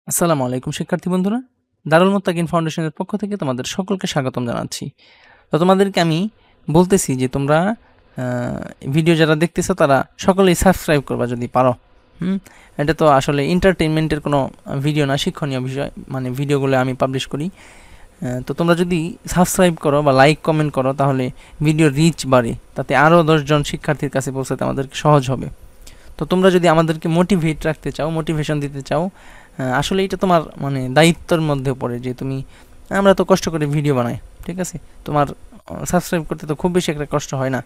আসসালামু আলাইকুম শিক্ষার্থী বন্ধুরা। দারুল মুত্তাকিন ফাউন্ডেশনের পক্ষ থেকে তোমাদের সকলকে স্বাগতম জানাচ্ছি। তো তোমাদেরকে আমি বলতেছি যে তোমরা ভিডিও যারা দেখতেছো তারা সকলেই সাবস্ক্রাইব করবা যদি পারো। এটা তো আসলে এন্টারটেইনমেন্টের কোনো ভিডিও না, শিক্ষণীয় বিষয়, মানে ভিডিওগুলো আমি পাবলিশ করি। তো তোমরা যদি সাবস্ক্রাইব করো বা লাইক কমেন্ট করো তাহলে ভিডিও রিচ বাড়ে, তাতে আরও 10জন শিক্ষার্থীর কাছে পৌঁছাতে আমাদেরকে সহজ হবে। তো তোমরা যদি আমাদেরকে মোটিভেট রাখতে চাও, মোটিভেশন দিতে চাও, আসলে এটা তোমার মানে দায়িত্বের মধ্যে পড়ে যে তুমি, আমরা তো কষ্ট করে ভিডিও বানাই, ঠিক আছে? তোমার সাবস্ক্রাইব করতে তো খুব বেশি একটা কষ্ট হয় না।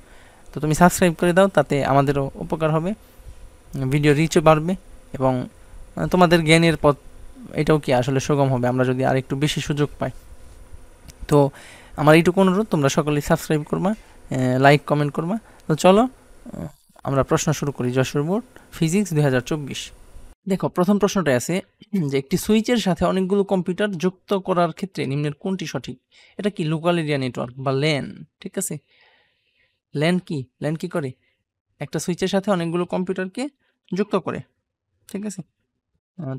তো তুমি সাবস্ক্রাইব করে দাও, তাতে আমাদেরও উপকার হবে, ভিডিও রিচও বাড়বে এবং তোমাদের জ্ঞানের পথ এটাও কি আসলে সুগম হবে আমরা যদি আর একটু বেশি সুযোগ পাই। তো আমার এইটুকু অনুরোধ, তোমরা সকলেই সাবস্ক্রাইব করবা, লাইক কমেন্ট করবা। তো চলো আমরা প্রশ্ন শুরু করি। Jessore board physics 2024। দেখো, প্রথম প্রশ্নটা আছে যে একটি সুইচের সাথে অনেকগুলো কম্পিউটার যুক্ত করার ক্ষেত্রে নিম্নের কোনটি সঠিক? এটা কি লোকাল এরিয়া নেটওয়ার্ক বা ল্যান, ঠিক আছে? ল্যান কি করে? একটা সুইচের সাথে অনেকগুলো কম্পিউটারকে যুক্ত করে, ঠিক আছে?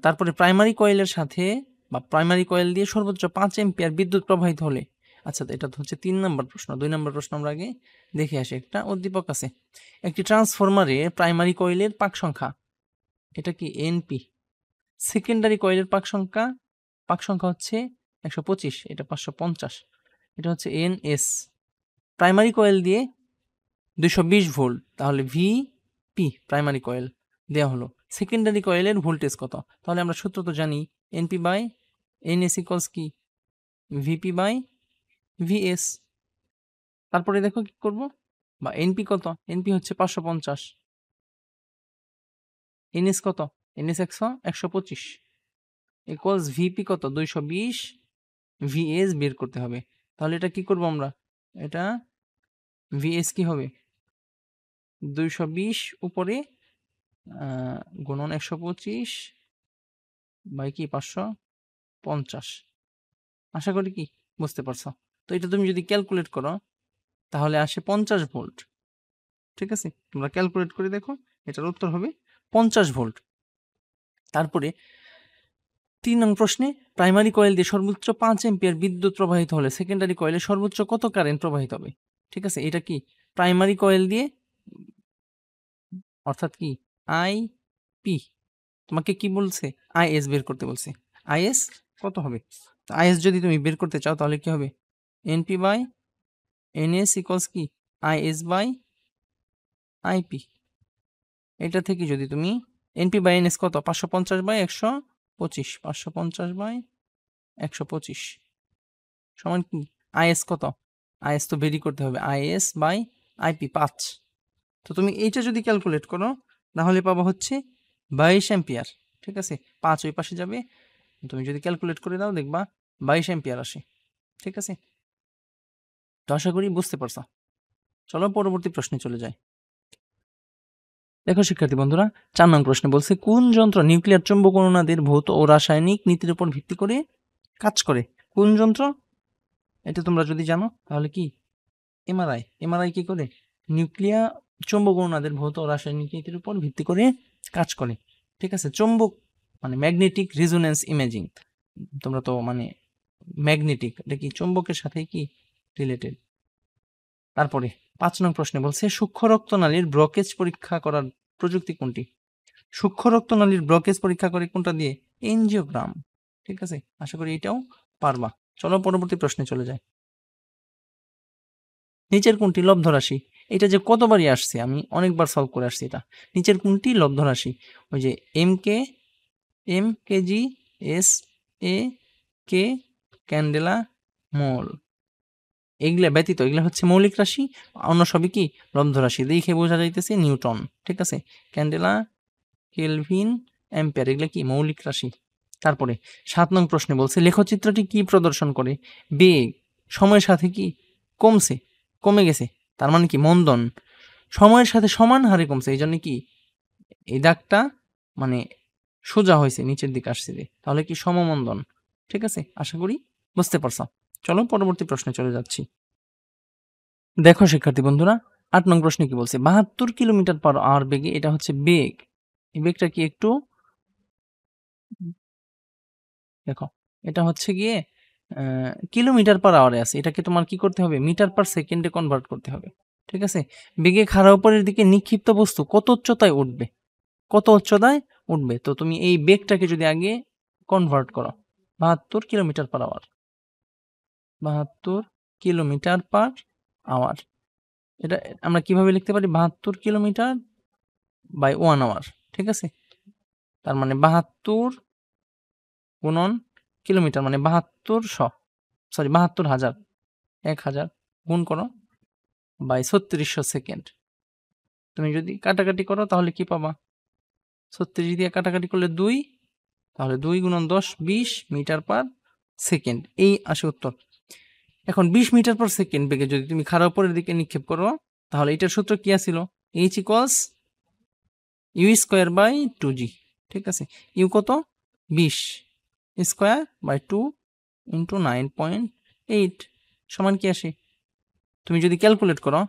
তারপরে প্রাইমারি কয়েলের সাথে বা প্রাইমারি কয়েল দিয়ে সর্বোচ্চ 5 এম্পিয়ার বিদ্যুৎ প্রবাহিত হলে, আচ্ছা এটা তো হচ্ছে 3 নম্বর প্রশ্ন। 2 নম্বর প্রশ্ন আমরা আগে দেখে আসি। একটা উদ্দীপক আছে, একটি ট্রান্সফরমারে প্রাইমারি কয়েলের পাক সংখ্যা, এটা কি এনপি। সেকেন্ডারি কয়েলের পাক সংখ্যা হচ্ছে 125, এটা 550, এটা হচ্ছে এনএস। প্রাইমারি কয়েল দিয়ে 220 ভোল্ট, তাহলে ভিপি প্রাইমারি কয়েল দেওয়া হলো। সেকেন্ডারি কয়েলের ভোল্টেজ কত? তাহলে আমরা সূত্র তো জানি, এনপি বাই এনএস ইকুয়ালস কি ভিপি বাই ভিএস। তারপরে দেখো কি করব, বা এনপি কত? এনপি হচ্ছে 550, এনএস কত? এনএস 125 ইকুয়ালস ভিপি কত? 220 ভিএস বের করতে হবে। তাহলে এটা কি করব আমরা, এটা ভিএস কি হবে 220 উপরে গুণন 125 বাই কি 550। আশা করি কি বুঝতে পারছো। তো এটা তুমি যদি ক্যালকুলেট করো তাহলে আসে 50 ভোল্ট, ঠিক আছে? তোমরা ক্যালকুলেট করে দেখো, এটার উত্তর হবে 50 ভোল্ট। তারপরে 3 নং প্রশ্নে, প্রাইমারি কয়েল দিয়ে সর্বোচ্চ 5 এম্পিয়ার বিদ্যুৎ প্রবাহিত হলে সেকেন্ডারি কয়েলে সর্বোচ্চ কত কারেন্ট প্রবাহিত হবে? ঠিক আছে, এটা কি প্রাইমারি কয়েল দিয়ে, অর্থাৎ কি আইপি। তোমাকে কি বলছে? আইএস বের করতে বলছে। আইএস কত হবে? আইএস যদি তুমি বের করতে চাও তাহলে কি হবে, এনপি বাই এনএস ইকুয়ালস কি আইএস বাই আইপি। এটা থেকে যদি তুমি এনপি বাই এনএস কত, 550 বাই 125, 550 বাই 125 সমান কি আইএস কত? আইএস তো বেরি করতে হবে, আইএস বাই আইপি 5। তো তুমি এইটা যদি ক্যালকুলেট করো তাহলে পাবা হচ্ছে 22 অ্যাম্পিয়ার, ঠিক আছে? 5 ওই পাশে যাবে, তুমি যদি ক্যালকুলেট করে দাও দেখবা 22 অ্যাম্পিয়ার আসে, ঠিক আছে? তো আশা করি বুঝতে পারছো। চলো পরবর্তী প্রশ্নে চলে যাই। দেখো শিক্ষার্থী বন্ধুরা, 4 নং প্রশ্নে বলছে কোন যন্ত্র নিউক্লিয়ার চৌম্বক অনুনাদের ভৌত ও রাসায়নিক নীতির উপর ভিত্তি করে কাজ করে? কোন যন্ত্র? এটা তোমরা যদি জানো তাহলে কি এমআরআই। এমআরআই কি করে? নিউক্লিয়ার চৌম্বক অনুনাদের ভৌত ও রাসায়নিক নীতির উপর ভিত্তি করে কাজ করে, ঠিক আছে? চৌম্বক মানে ম্যাগনেটিক রেজোনেন্স ইমেজিং। তোমরা তো মানে ম্যাগনেটিক, এটা কি চৌম্বকের সাথে কি রিলেটেড। তারপরে 5 নং প্রশ্নে বলছে সূক্ষ্ম রক্তনালীর ব্লকেজ পরীক্ষা করার প্রযুক্তি কোনটি? সূক্ষ্ম রক্তনালীর ব্লকেজ পরীক্ষা করে কোনটা দিয়ে? এনজিওগ্রাম, ঠিক আছে? আশা করি এটাও পারবা। চলো পরবর্তী প্রশ্নে চলে যায়। নিচের কোনটি লব্ধ রাশি? এটা যে কতবারই আসছে, আমি অনেকবার সলভ করে আসছি এটা। নিচের কোনটি লব্ধ রাশি? ওই যে M KG S A K candela mole, এগুলা ব্যতীত এগুলা হচ্ছে মৌলিক রাশি, অন্য সবই কি লব্ধ রাশি। দেখে বোঝা যাইতেছে নিউটন, ঠিক আছে? ক্যান্ডেলা, কেলভিন, অ্যাম্পিয়ার এগুলা কি মৌলিক রাশি। তারপরে 7 নং প্রশ্নে বলছে লেখচিত্রটি কি প্রদর্শন করে? বেগ সময়ের সাথে কি কমে গেছে, তার মানে কি মন্দন। সময়ের সাথে সমান হারে কমছে, এই জন্য কি এই দাগটা মানে সোজা হয়েছে, নিচের দিকে আসছে, তাহলে কি সমমন্দন, ঠিক আছে? আশা করি বুঝতে পারছো। চলো পরবর্তী প্রশ্নে চলে যাচ্ছি। দেখো শিক্ষার্থী বন্ধুরা, 8 নং প্রশ্নে কি বলছে 72 কিলোমিটার পার আওয়ার বেগে, এটা হচ্ছে বেগ। এই বেগটা কি একটু দেখো এটা হচ্ছে গিয়ে কিলোমিটার পার আওয়ারে আছে, এটাকে তোমার কি করতে হবে, মিটার পার সেকেন্ডে কনভার্ট করতে হবে। ঠিক আছে, বেগে খাড়া উপরের দিকে নিক্ষিপ্ত বস্তু কত উচ্চতায় উঠবে, কত উচ্চতায় উঠবে, তো তুমি এই বেগটাকে যদি আগে কনভার্ট করো 72 kilometre per hour, 72 kilometre per hour, এটা আমরা কিভাবে লিখতে পারি, 72 কিলোমিটার বাই 1 আওয়ার। ঠিক আছে, তার মানে 72 গুণন কিলোমিটার মানে 72,000 1000 গুণ করো বাই 3600 সেকেন্ড। তুমি যদি কাটাকাটি করো তাহলে কি পাবা, 36 দিয়ে কাটাকাটি করলে 2, তাহলে 2 গুণন 10 20 মিটার পার সেকেন্ড, এই আসে উত্তর। এখন 20 মিটার পার সেকেন্ড বেগে যদি তুমি খাড়া উপরের দিকে নিক্ষেপ করো, তাহলে এটার সূত্র কি ছিল, h equals u square by 2g। ঠিক আছে, ইউ কত 20 স্কোয়ার বাই 2 ইন্টু 9.8 সমান কি আসে, তুমি যদি ক্যালকুলেট করো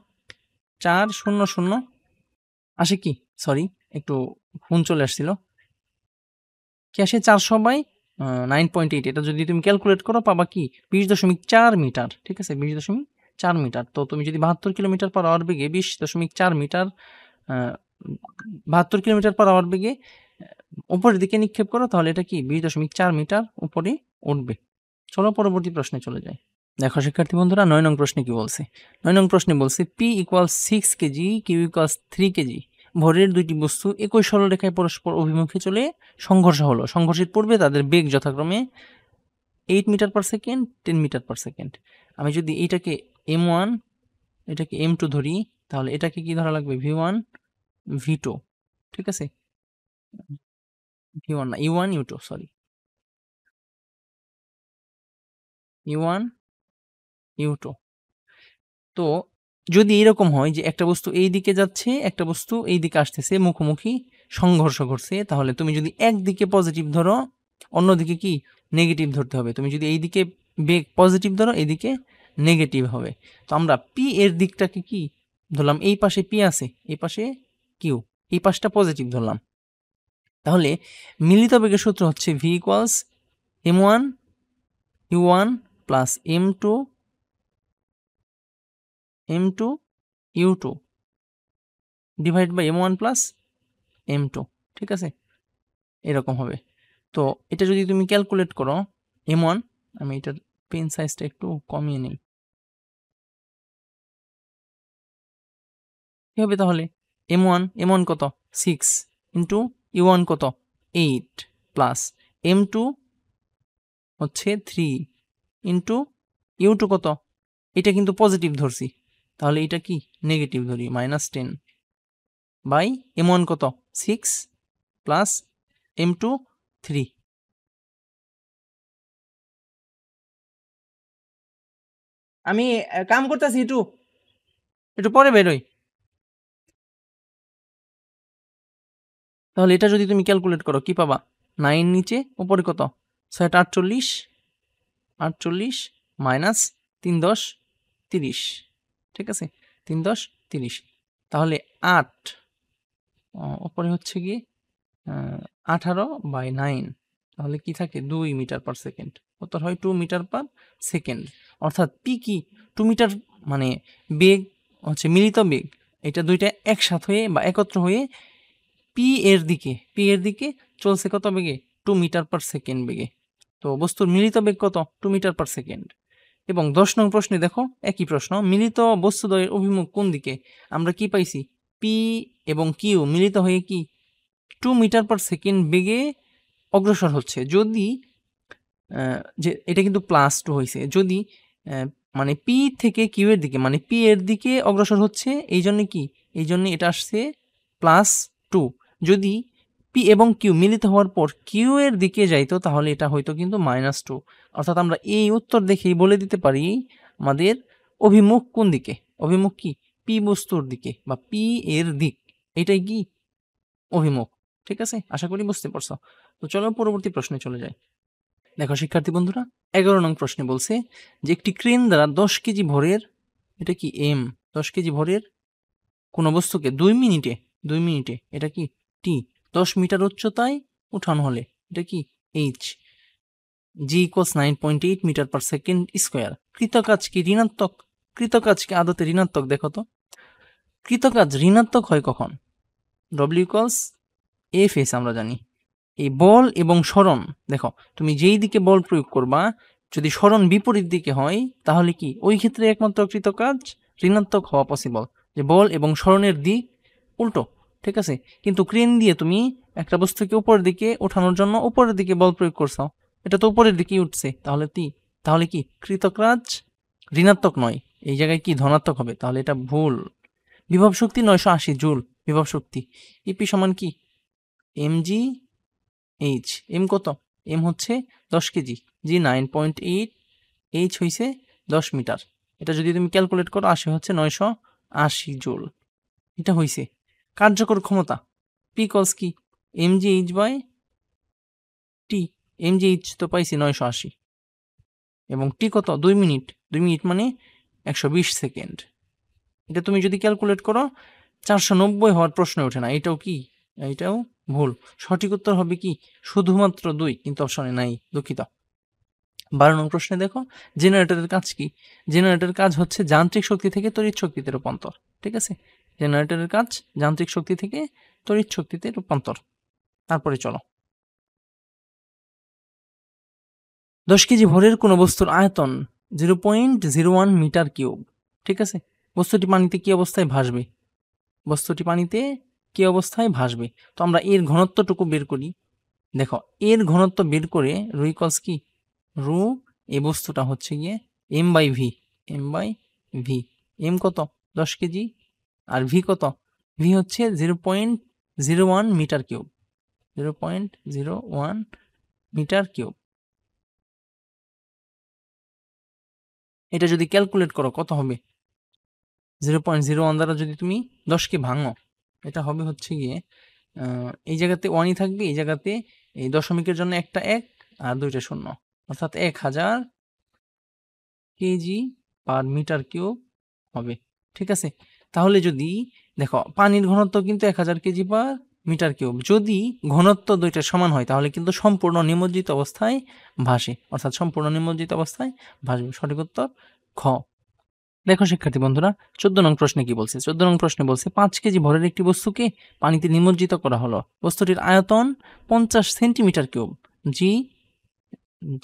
400 আসে কি, সরি একটু ফোন চলে আসছিল, কি আসে 400/9.8, এটা যদি তুমি ক্যালকুলেট করো পাবা কি 20.4 মিটার। ঠিক আছে, 20.4 মিটার। তো তুমি যদি 72 কিলোমিটার পার আওয়ার বেগে 20.4 মিটার 72 কিলোমিটার পার আওয়ার বেগে উপরের দিকে নিক্ষেপ করো, তাহলে এটা কি 20.4 মিটার উপরে উঠবে। চলো পরবর্তী প্রশ্নে চলে যাই। দেখো শিক্ষার্থী বন্ধুরা 9 নং প্রশ্নে কি বলছে, 9 নং প্রশ্নে বলছে P = 6 কেজি, Q = 3 কেজি ভরের দুইটি বস্তু একই সরলরেখায় পরস্পর অভিমুখে চলে সংঘর্ষ হলো। সংঘর্ষের পূর্বে তাদের বেগ যথাক্রমে 8 metre per second 10 metre per second. আমি যদি এটাকে m1 এটাকে m2 ধরি, তাহলে এটাকে কি ধরা লাগবে v1 v2। ঠিক আছে, v1 না u1 u2 sorry u1 u2। তো যদি এরকম হয় যে একটা বস্তু এই দিকে যাচ্ছে একটা বস্তু এই দিকে আসতেছে, মুখোমুখি সংঘর্ষ ঘটছে, তাহলে তুমি যদি একদিকে পজিটিভ ধরো অন্যদিকে কি নেগেটিভ ধরতে হবে। তুমি যদি এইদিকে বেগ পজিটিভ ধরো এইদিকে নেগেটিভ হবে। তো আমরা পি এর দিকটাকে কি ধরলাম, এই পাশে পি আছে এই পাশে কিউ, এই পাশটা পজিটিভ ধরলাম। তাহলে মিলিত বেগের সূত্র হচ্ছে V equals m1 u1 plus m2 u2 divide by m1 plus m2। ঠিক আছে, এরকম হবে। তো এটা যদি তুমি ক্যালকুলেট করো m1, আমি এটার পেন সাইজটা একটু কমিয়ে নিই, কি হবে তাহলে m1 কত 6 ইন্টু u1 কত 8 প্লাস m2 হচ্ছে 3 ইন্টু u2 কত, এটা কিন্তু পজিটিভ ধরছি, তাহলে এটা কি নেগেটিভ ধরি -10 বাই m1 কত 6 প্লাস m2 3। আমি কাম করতেছি, একটু একটু পরে বেরোই। তাহলে এটা যদি তুমি ক্যালকুলেট করো কি পাবা, 9 নিচে উপরে কত 6 48 48 মাইনাস 3 10 30। ঠিক আছে, 3 10 30, তাহলে 8 উপরে হচ্ছে কি 18/9, তাহলে কি থাকে 2 মিটার পার সেকেন্ড, উত্তর হয় 2 মিটার পার সেকেন্ড। অর্থাৎ পি কি 2 মিটার, মানে বেগ হচ্ছে মিলিত বেগ, এটা দুইটা একসাথে হয়ে বা একত্র হয়ে পি এর দিকে চলছে কত বেগে 2 মিটার পার সেকেন্ড বেগে। তো বস্তুর মিলিত বেগ কত 2 মিটার পার সেকেন্ড। এবং 10 নং প্রশ্নে দেখো একই প্রশ্ন, মিলিত বস্তুদ্বয়ের অভিমুখ কোন দিকে, আমরা কি পাইছি পি এবং কিউ মিলিত হয়ে কি 2 মিটার পার সেকেন্ড বেগে অগ্রসর হচ্ছে। যদি যে এটা কিন্তু +2 হয়েছে, যদি মানে পি থেকে কিউ এর দিকে মানে পি এর দিকে অগ্রসর হচ্ছে, এই জন্য কি এই জন্য এটা আসছে +2। যদি পি এবং কিউ মিলিত হওয়ার পর কিউ এর দিকে যাইতো তাহলে এটা হয়তো কিন্তু -2। অর্থাৎ আমরা এই উত্তর দেখেই বলে দিতে পারি আমাদের অভিমুখ কোন দিকে, অভিমুখ কি পি বস্তুর দিকে বা পি এর দিক, এটাই কি অভিমুখ। ঠিক আছে, আশা করি বুঝতে পারছো। তো চলো পরবর্তী প্রশ্নে চলে যাই। দেখো শিক্ষার্থী বন্ধুরা 11 নং প্রশ্নে বলছে যে একটি ক্রেন দ্বারা 10 কেজি ভরের, এটা কি এম 10 কেজি ভরের কোনো বস্তুকে 2 মিনিটে এটা কি টি 10 মিটার উচ্চতায় উঠানো হলে এটা কি H. G equals 9.8 metre per second square. কৃতকাজ কি ঋণাত্মক? কৃতকাজ কি আদতে ঋণাত্মক? দেখো তো, কৃতকাজ ঋণাত্মক হয় কখন? ডব্লিউ ইকুয়ালস এফ এস আমরা জানি। এই বল এবং সরণ, দেখো তুমি যেই দিকে বল প্রয়োগ করবা, যদি সরণ বিপরীত দিকে হয় তাহলে কি ওই ক্ষেত্রে একমাত্র কৃতকাজ ঋণাত্মক হওয়া পসিবল, যে বল এবং সরণের দিক উল্টো। ঠিক আছে, কিন্তু ক্রেন দিয়ে তুমি একটা বস্তুকে উপরের দিকে ওঠানোর জন্য উপরের দিকে বল প্রয়োগ করছো, এটা তো উপরের দিকেই উঠছে, তাহলে কি কৃতকাজ ঋণাত্মক নয়, এই জায়গায় কি ধনাত্মক হবে, তাহলে এটা ভুল। বিভব শক্তি 980 জুল বিভব শক্তি। ইপি সমান কি mg এইচ। এম কত? এম হচ্ছে 10 কেজি, জি 9.8, এইচ হইছে 10 মিটার। এটা যদি তুমি ক্যালকুলেট করো আসে হচ্ছে 980 জুল। এটা হইছে কার্যকর ক্ষমতা। পি কলস কি mg H by T. mg H তো পাইছি 980, এবং টি কত? 2 মিনিট। 2 মিনিট মানে 120 সেকেন্ড। এটা তুমি যদি ক্যালকুলেট করো 490 হওয়ার প্রশ্ন ওঠে না। এটাও ভুল। সঠিক উত্তর হবে কি শুধুমাত্র 2, কিন্তু অপশনে নাই, দুঃখিত। 12 নং প্রশ্নে দেখো, জেনারেটরের কাজ কি? জেনারেটরের কাজ হচ্ছে যান্ত্রিক শক্তি থেকে তড়িৎ শক্তিতে রূপান্তর। ঠিক আছে, জেনারেটরের কাজ যান্ত্রিক শক্তি থেকে তড়িৎ শক্তিতে রূপান্তর। তারপরে চলো, 10 কেজি ভরের কোনো বস্তুর আয়তন 0.01 মিটার কিউব। ঠিক আছে, বস্তুটি পানিতে কি অবস্থায় ভাসবে? বস্তুটি পানিতে কি অবস্থায় ভাসবে? তো আমরা এর ঘনত্বটুকু বের করি। দেখো, এর ঘনত্ব বের করে রু ইকুয়ালস কি রু, এই বস্তুটা হচ্ছে গিয়ে এম বাই ভি। এম কত? 10 কেজি। আর ভি কত? ভি হচ্ছে 0.01 মিটার কিউব। 0.01 metre cube. এটা যদি ক্যালকুলেট করো কত হবে? 0.01 দ্বারা যদি তুমি 10কে ভাঙো, এটা হবে হচ্ছে গিয়ে এই জায়গাতে ওয়ানই থাকবে, এই জায়গাতে এই দশমিকের জন্য একটা 1 আর 2টা 0, অর্থাৎ 1000 কেজি পার মিটার কিউব হবে। ঠিক আছে, তাহলে যদি দেখো পানির ঘনত্ব কিন্তু 1000 কেজি পার মিটার কিউব, যদি ঘনত্ব দুইটা সমান হয় তাহলে কিন্তু সম্পূর্ণ নিমজ্জিত অবস্থায় ভাসে, অর্থাৎ সম্পূর্ণ নিমজ্জিত অবস্থায় ভাসবে। সঠিক উত্তর খ। দেখো শিক্ষার্থী বন্ধুরা, 14 নং প্রশ্নে কি বলছে? 14 নং প্রশ্নে বলছে 5 কেজি ভরের একটি বস্তুকে পানিতে নিমজ্জিত করা হলো। বস্তুটির আয়তন 50 সেন্টিমিটার কিউব। জি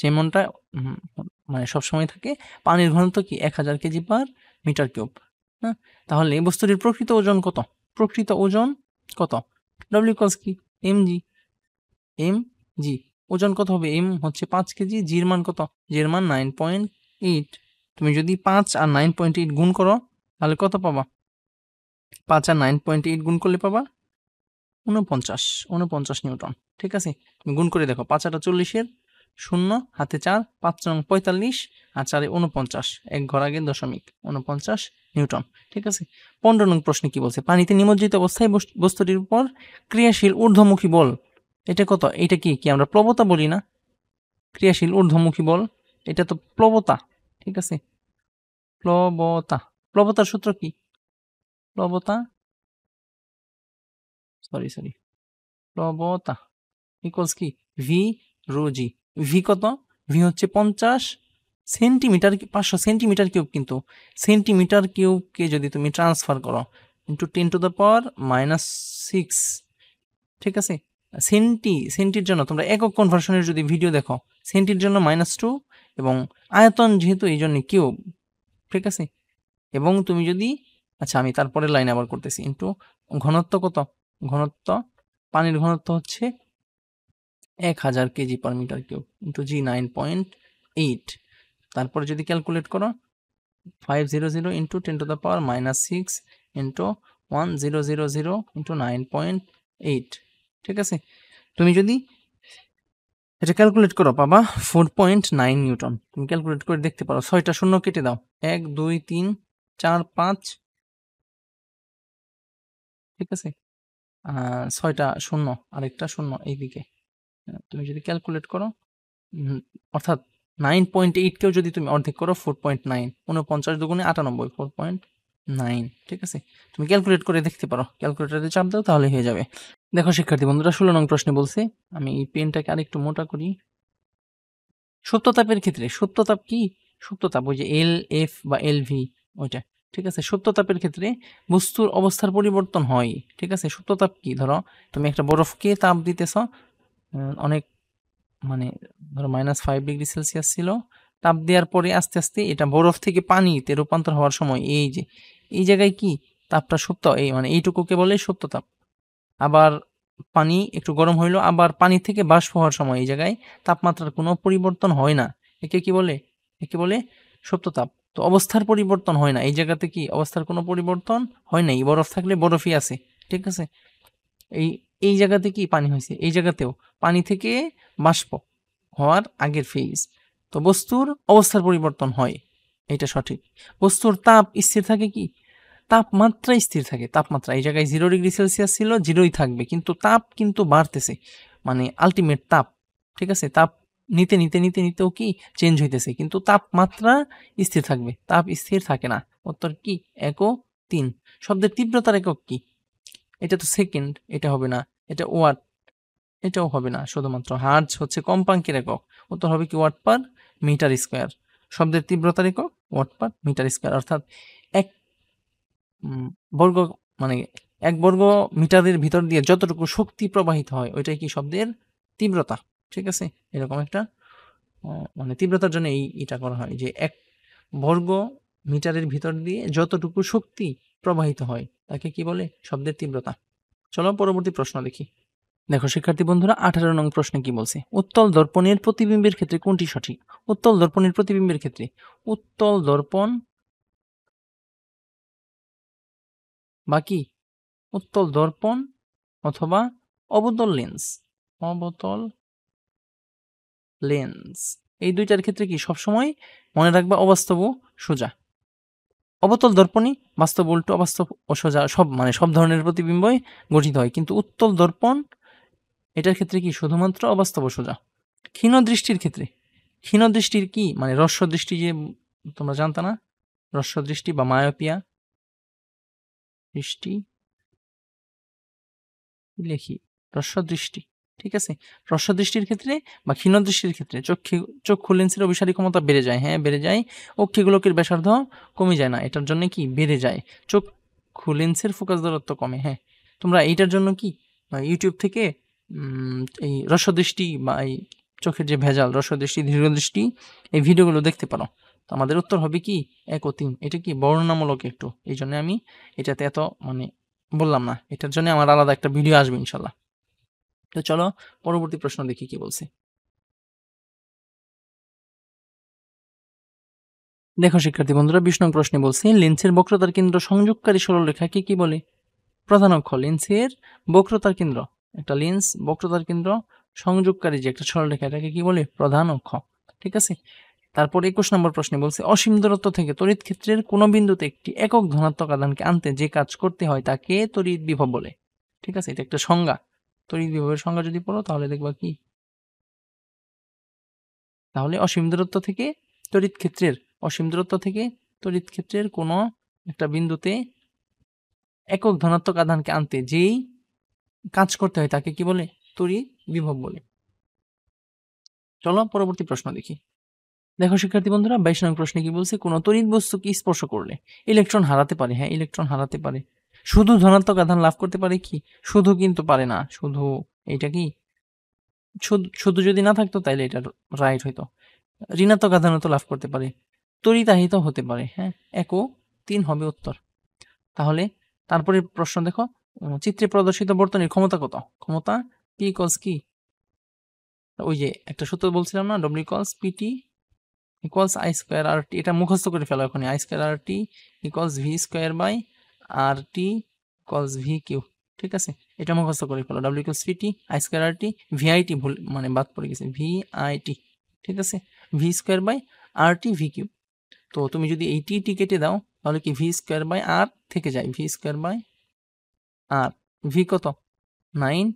যেমনটা মানে সবসময় থাকে, পানির ঘনত্ব কি 1000 কেজি পার মিটার কিউব। হ্যাঁ, তাহলে বস্তুটির প্রকৃত ওজন কত? প্রকৃত ওজন কত? ডব্লিউ ইকুয়ালস কি এম জি। ওজন কত হবে? এম হচ্ছে 5 কেজি, জির মান কত? জির মান 9.8। তুমি যদি 5 আর 9.8 গুণ করো তাহলে কত পাবা? 5 আর 9.8 গুণ করলে পাবা 49 নিউটন। ঠিক আছে, তুমি গুণ করে দেখো, 5 আটা 40-এর 0, হাতে 4, 5 নং 45 আর 4-এ 49, এক ঘর আগে দশমিক, 49 নিউটন। ঠিক আছে, 15 নং প্রশ্নে কি বলছে? পানিতে নিমজ্জিত অবস্থায় বস্তুটির উপর ক্রিয়াশীল ঊর্ধ্বমুখী বল, এটা কত? এটা কি কি আমরা প্লবতা বলি না? ক্রিয়াশীল ঊর্ধ্বমুখী বল, এটা তো প্লবতা। ঠিক আছে, প্লবতার সূত্র কি? প্লবতা সরি প্লবতা ইকুয়ালস কি ভি রো জি। ভি কত? ভি হচ্ছে 50 সেন্টিমিটার, 500 সেন্টিমিটার কিউব, কিন্তু সেন্টিমিটার কিউবকে যদি তুমি ট্রান্সফার করো ইন্টু 10⁻⁻6, ঠিক আছে, সেন্টির জন্য তোমরা একক কনভার্সনের যদি ভিডিও দেখো, সেন্টির জন্য -2, এবং আয়তন যেহেতু এই জন্য কিউব। ঠিক আছে, এবং তুমি যদি, আচ্ছা আমি তারপরে লাইন আবার করতেছি, ইন্টু ঘনত্ব কত? ঘনত্ব, পানির ঘনত্ব হচ্ছে 1000 KG per metre cube into G 9.8। তারপরে যদি ক্যালকুলেট করো 500 ইন্টু 10⁻⁻6 ইন্টু 1000 ইন্টু 9.8। ঠিক আছে, তুমি যদি এটা ক্যালকুলেট করো পাবা 4.9 নিউটন। তুমি ক্যালকুলেট করে দেখতে পারো, 6টা শূন্য কেটে দাও, 1 2 3 4 5, ঠিক আছে, 6টা শূন্য, আরেকটা শূন্য এইদিকে। তুমি যদি ক্যালকুলেট করো, অর্থাৎ 9.8কেও যদি তুমি অর্ধেক করো 4.9, 49 দুগুণে 98, 4.9। ঠিক আছে, তুমি ক্যালকুলেট করে দেখতে পারো, ক্যালকুলেটরে চাপ দাও তাহলে হয়ে যাবে। দেখো শিক্ষার্থী বন্ধুরা, 16 নং প্রশ্নে বলছে, আমি এই পেনটাকে আরেকটু মোটা করি, সুপ্ত তাপের ক্ষেত্রে সুপ্ত তাপ কি? সুপ্ত তাপ ওই যে এল এফ বা এল ভি ওইটা, ঠিক আছে। সুপ্ত তাপের ক্ষেত্রে বস্তুর অবস্থার পরিবর্তন হয়, ঠিক আছে। সুপ্ত তাপ কি? ধরো তুমি একটা বরফকে তাপ দিতেছ, অনেক মানে ধরো -5 ডিগ্রি সেলসিয়াস ছিল, তাপ দেওয়ার পরে আস্তে আস্তে এটা বরফ থেকে পানিতে রূপান্তর হওয়ার সময় এই যে এই জায়গায় কি তাপটা সুপ্ত, এই মানে এইটুকুকে বলে সুপ্ত তাপ। আবার পানি একটু গরম হইলো, আবার পানি থেকে বাষ্প হওয়ার সময় এই জায়গায় তাপমাত্রার কোনো পরিবর্তন হয় না, একে কি বলে? একে বলে সুপ্ত তাপ। তো অবস্থার পরিবর্তন হয় না এই জায়গাতে, কি অবস্থার কোনো পরিবর্তন হয় নাই, বরফ থাকলে বরফই আছে, ঠিক আছে। এই এই জায়গাতে কি পানি হয়েছে, এই জায়গাতেও পানি থেকে বাষ্প হওয়ার আগের ফেজ। তো বস্তুর অবস্থার পরিবর্তন হয়, এটা সঠিক। বস্তুর তাপ স্থির থাকে কি? তাপমাত্রা স্থির থাকে, তাপমাত্রা এই জায়গায় 0 ডিগ্রি সেলসিয়াস ছিল, 0ই থাকবে, কিন্তু তাপ কিন্তু বাড়তেছে, মানে আলটিমেট তাপ, ঠিক আছে। তাপ নিতে নিতে নিতে নিতেও কি চেঞ্জ হইতেছে, কিন্তু তাপমাত্রা স্থির থাকবে, তাপ স্থির থাকে না। উত্তর কি? এক ও 3। শব্দের তীব্রতার একক কি? এটা তো সেকেন্ড, এটা হবে না। এটা ওয়াট, এটাও হবে না। শুধুমাত্র হার্জ হচ্ছে কম্পাঙ্কের একক, উত্তর হবে কি ওয়াট পার মিটার স্কোয়ার। শব্দের তীব্রতার একক ওয়াট পার মিটার স্কোয়ার, অর্থাৎ এক বর্গ মানে 1 বর্গ মিটারের ভিতর দিয়ে যতটুকু শক্তি প্রবাহিত হয় ওইটাই কি শব্দের তীব্রতা, ঠিক আছে। এরকম একটা মানে তীব্রতার জন্য এটা করা হয় যে 1 বর্গ মিটারের ভিতর দিয়ে যতটুকু শক্তি প্রবাহিত হয় তাকে কি বলে? শব্দের তীব্রতা। চলো পরবর্তী প্রশ্ন দেখি। দেখো শিক্ষার্থী বন্ধুরা, 18 নং প্রশ্নে কি বলছে? উত্তল দর্পণের প্রতিবিম্বের ক্ষেত্রে কোনটি সঠিক? উত্তল দর্পণের প্রতিবিম্বের ক্ষেত্রে উত্তল দর্পণ বা কি? উত্তল দর্পণ অথবা অবতল লেন্স, অবতল লেন্স, এই দুইটার ক্ষেত্রে কি সবসময় মনে রাখবা অবাস্তব ও সোজা। অবতল দর্পণই বাস্তব, উল্টো, অবাস্তব ও সোজা সব মানে সব ধরনের প্রতিবিম্বই গঠিত হয়, কিন্তু উত্তল দর্পণ এটার ক্ষেত্রে কি শুধুমাত্র অবাস্তব ও সোজা। ক্ষীণ দৃষ্টির ক্ষেত্রে, ক্ষীণ দৃষ্টির কি মানে হ্রস্ব দৃষ্টি, যে তোমরা জানতা না, হ্রস্ব দৃষ্টি বা মায়োপিয়া দৃষ্টি, লিখি হ্রস্ব দৃষ্টি, ঠিক আছে। হ্রস্ব দৃষ্টির ক্ষেত্রে বা ক্ষীণ দৃষ্টির ক্ষেত্রে চক্ষু লেন্সের অভিসারী ক্ষমতা বেড়ে যায়, হ্যাঁ বেড়ে যায়। অক্ষিগোলকের ব্যাসার্ধ কমে যায় না, এটার জন্য কি বেড়ে যায়? চক্ষু লেন্সের ফোকাস দূরত্ব কমে, হ্যাঁ। তোমরা এইটার জন্য কি ইউটিউব থেকে এই হ্রস্ব দৃষ্টি বা এই চোখের যে ভেজাল, হ্রস্ব দৃষ্টি, দীর্ঘদৃষ্টি, এই ভিডিওগুলো দেখতে পারো। তো আমাদের উত্তর হবে কি 1 ও 3। এটা কি বর্ণনামূলক একটু, এই জন্য আমি এটাতে এত মানে বললাম না, এটার জন্য আমার আলাদা একটা ভিডিও আসবে ইনশাল্লাহ। তো চলো পরবর্তী প্রশ্ন দেখি কি বলছে। দেখো শিক্ষার্থী বন্ধুরা, 20 নং প্রশ্নে বলছে লেন্সের বক্রতার কেন্দ্র সংযোগকারী সরলরেখাকে কি বলে? প্রধান অক্ষ, লেন্সের বক্রতার কেন্দ্র, একটা লেন্স বক্রতার কেন্দ্র সংযোগকারী যে একটা সরলরেখা, এটাকে কি বলে? প্রধান অক্ষ, ঠিক আছে। তারপর 21 নম্বর প্রশ্নে বলছে অসীম দূরত্ব থেকে তড়িৎ ক্ষেত্রের কোন বিন্দুতে একটি একক ধনাত্মক আধানকে আনতে যে কাজ করতে হয় তাকে তড়িৎ বিভব বলে, ঠিক আছে। এটা একটা সংজ্ঞা, তড়িৎ বিভবের সংজ্ঞা যদি পড়ো তাহলে দেখবা কি, তাহলে অসীম দূরত্ব থেকে তড়িৎ ক্ষেত্রের, অসীম দূরত্ব থেকে তড়িৎ ক্ষেত্রের কোনো একটা বিন্দুতে একক ধনাত্মক আধানকে আনতে যেই কাজ করতে হয় তাকে কি বলে? তড়িৎ বিভব বলে। চলো পরবর্তী প্রশ্ন দেখি। দেখো শিক্ষার্থী বন্ধুরা, 22 নং প্রশ্নে কি বলছে? কোন তড়িৎ বস্তুকে স্পর্শ করলে ইলেকট্রন হারাতে পারে, হ্যাঁ ইলেকট্রন হারাতে পারে। শুধু ধনাত্মক আধান লাভ করতে পারে কি? শুধু কিন্তু পারে না, শুধু এইটা কি শুধু যদি না থাকতো তাইলে এটা রাইট হইতো। ঋণাত্মক আধানও তো লাভ করতে পারে, তড়িতাহিত হতে পারে, হ্যাঁ 1 ও 3 হবে উত্তর। তাহলে তারপরে প্রশ্ন দেখো, চিত্রে প্রদর্শিত বর্তনীর ক্ষমতা কত? ক্ষমতা P ইকুয়ালস কি? ওই যে একটা সূত্র বলছিলাম না, W equals PT equals I square RT, এটা মুখস্থ করে ফেলো এখনই। I square RT equals V square by RT equals VQ, ঠিক আছে। এটা মুখস্থ করে ফেলো। W equals PT, I square RT, VIT ভুল মানে বাদ পড়ে গেছে, VIT, ঠিক আছে। V square by RT VQ। তো তুমি যদি এই টি কেটে দাও তাহলে কি ভি স্কোয়ার বাই আর থেকে যায়, V square by R. V কত? 9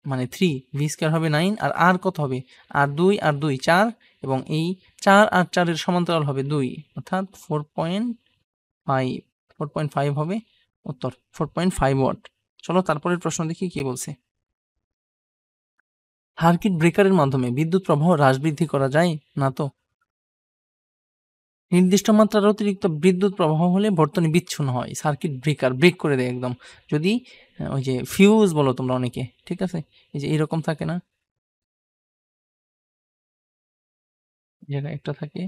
মানে 3, ভি স্কোয়ার হবে 9, আর আর কত হবে? আর 2 আর 2 4, এবং এই 4 আর 4-এর সমান্তরাল হবে 2, অর্থাৎ 4.5, 4.5 হবে উত্তর, 4.5 ওয়াট। চলো তারপরের প্রশ্ন দেখি কি বলছে। সার্কিট ব্রেকারের মাধ্যমে বিদ্যুৎ প্রবাহ হ্রাস বৃদ্ধি করা যায় না তো? নির্দিষ্ট মাত্রার অতিরিক্ত বিদ্যুৎ প্রবাহ হলে বর্তনী বিচ্ছিন্ন হয়। সার্কিট ব্রেকার ব্রেক করে দেয় একদম। যদি ওই যে ফিউজ বলো তোমরা অনেকে, ঠিক আছে? এই যে এরকম থাকে না? এই জায়গায় একটা থাকে,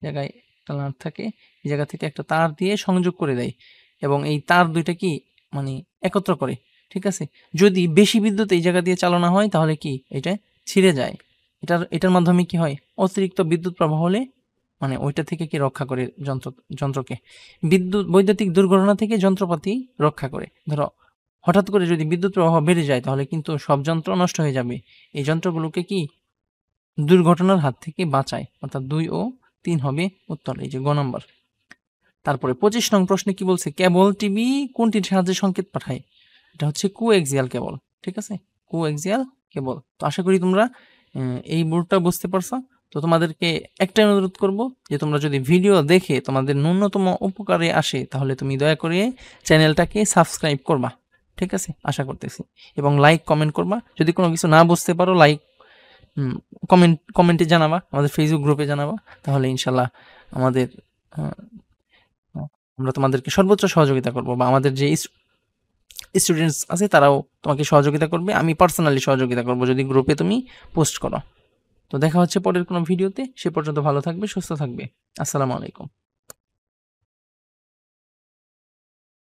জায়গায় একটা নাট থাকে, এই জায়গা থেকে একটা তার দিয়ে সংযোগ করে দেয় এবং এই তার ২ টা কি মানে একত্র করে, ঠিক আছে? যদি বেশি বিদ্যুৎ এই জায়গা দিয়ে চালনা হয় তাহলে কি এটা ছিঁড়ে যায়। এটার মাধ্যমে কি হয়? অতিরিক্ত বিদ্যুৎ প্রবাহ হলে মানে ওইটা থেকে কি রক্ষা করে যন্ত্রকে। বৈদ্যুতিক দুর্ঘটনা থেকে যন্ত্রপাতি রক্ষা করে। ধরো হঠাৎ করে যদি বিদ্যুৎ প্রবাহ বেড়ে যায় তাহলে কিন্তু সব যন্ত্র নষ্ট হয়ে যাবে। এই যন্ত্রগুলোকে কি দুর্ঘটনার হাত থেকে বাঁচায়। অর্থাৎ ২ ও ৩ হবে উত্তর। এই যে গ নাম্বার। তারপরে ২৫ নং প্রশ্নে কি বলছে? কেবল টিভি কোনটির সাহায্যে সংকেত পাঠায়? এটা হচ্ছে কোএক্সিয়াল কেবল। ঠিক আছে? Coaxial cable. তো আশা করি তোমরা এই বোর্ডটা বুঝতে পারছো। তো তোমাদেরকে একটাই অনুরোধ করব যে তোমরা যদি ভিডিও দেখে তোমাদের ন্যূনতম উপকারে আসে তাহলে তুমি দয়া করে চ্যানেলটাকে সাবস্ক্রাইব করবা। ঠিক আছে? আশা করতেছি। এবং লাইক কমেন্ট করবা। যদি কোনো কিছু না বুঝতে পারো লাইক কমেন্টে জানাবা, আমাদের ফেসবুক গ্রুপে জানাবা। তাহলে ইনশাল্লাহ আমাদের আমরা তোমাদেরকে সর্বোচ্চ সহযোগিতা করব বা আমাদের যে স্টুডেন্টস আছে তারাও তোমাকে সহযোগিতা করবে। আমি পার্সোনালি সহযোগিতা করব যদি গ্রুপে তুমি পোস্ট করো। তো দেখা হচ্ছে পরের কোনো ভিডিওতে। সে পর্যন্ত ভালো থাকবে, সুস্থ থাকবে। আসসালামু আলাইকুম।